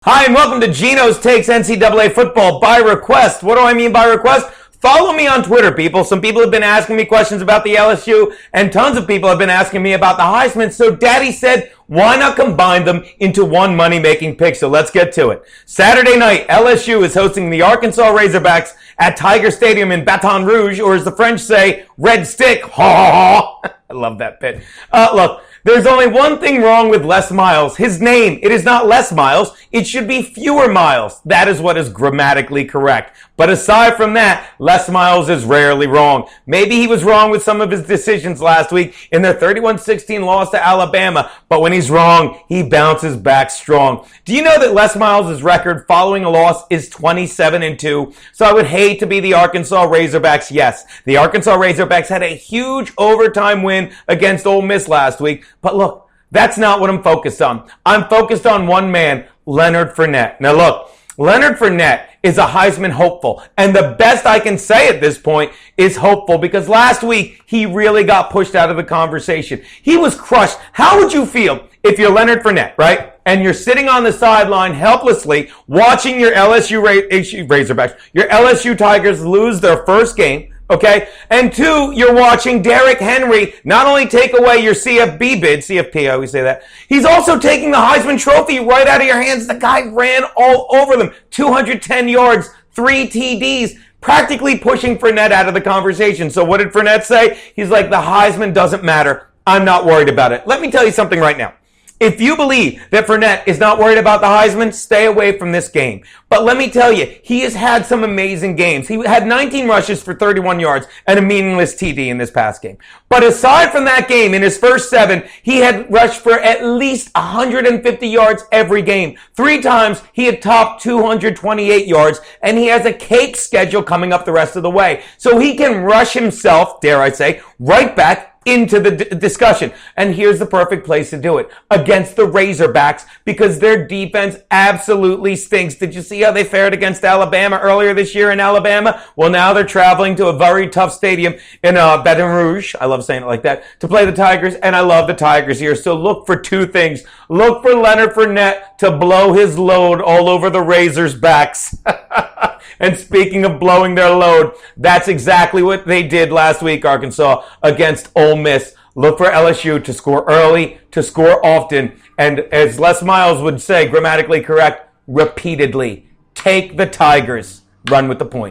Hi, and welcome to Geno's Takes NCAA Football by request. What do I mean by request? Follow me on Twitter, people. Some people have been asking me questions about the LSU, and tons of people have been asking me about the Heisman. So Daddy said, why not combine them into one money-making pick? So let's get to it. Saturday night, LSU is hosting the Arkansas Razorbacks at Tiger Stadium in Baton Rouge, or as the French say, Red Stick. Ha ha ha. I love that bit. Look. There's only one thing wrong with Les Miles. His name, it is not Les Miles. It should be fewer miles. That is what is grammatically correct. But aside from that, Les Miles is rarely wrong. Maybe he was wrong with some of his decisions last week in their 31-16 loss to Alabama. But when he's wrong, he bounces back strong. Do you know that Les Miles' record following a loss is 27-2? So I would hate to be the Arkansas Razorbacks. Yes, the Arkansas Razorbacks had a huge overtime win against Ole Miss last week. But look, that's not what I'm focused on. I'm focused on one man, Leonard Fournette. Now look, Leonard Fournette is a Heisman hopeful. And the best I can say at this point is hopeful because last week he really got pushed out of the conversation. He was crushed. How would you feel if you're Leonard Fournette, right? And you're sitting on the sideline helplessly watching your LSU Razorbacks, your LSU Tigers lose their first game. Okay? And two, you're watching Derrick Henry not only take away your CFB bid, CFP, I always say that, he's also taking the Heisman Trophy right out of your hands. The guy ran all over them. 210 yards, 3 TDs, practically pushing Fournette out of the conversation. So what did Fournette say? He's like, the Heisman doesn't matter. I'm not worried about it. Let me tell you something right now. If you believe that Fournette is not worried about the Heisman, stay away from this game. But let me tell you, he has had some amazing games. He had 19 rushes for 31 yards and a meaningless TD in this past game. But aside from that game, in his first 7, he had rushed for at least 150 yards every game. 3 times he had topped 228 yards, and he has a cake schedule coming up the rest of the way. So he can rush himself, dare I say, right back into the discussion. And here's the perfect place to do it. Against the Razorbacks, because their defense absolutely stinks. Did you see how they fared against Alabama earlier this year in Alabama? Well, now they're traveling to a very tough stadium in Baton Rouge. I love saying it like that. To play the Tigers, and I love the Tigers here. So look for 2 things. Look for Leonard Fournette to blow his load all over the Razors' backs. And speaking of blowing their load, that's exactly what they did last week, Arkansas, against Ole Miss. Look for LSU to score early, to score often, and as Les Miles would say, grammatically correct, repeatedly. Take the Tigers. Run with the points.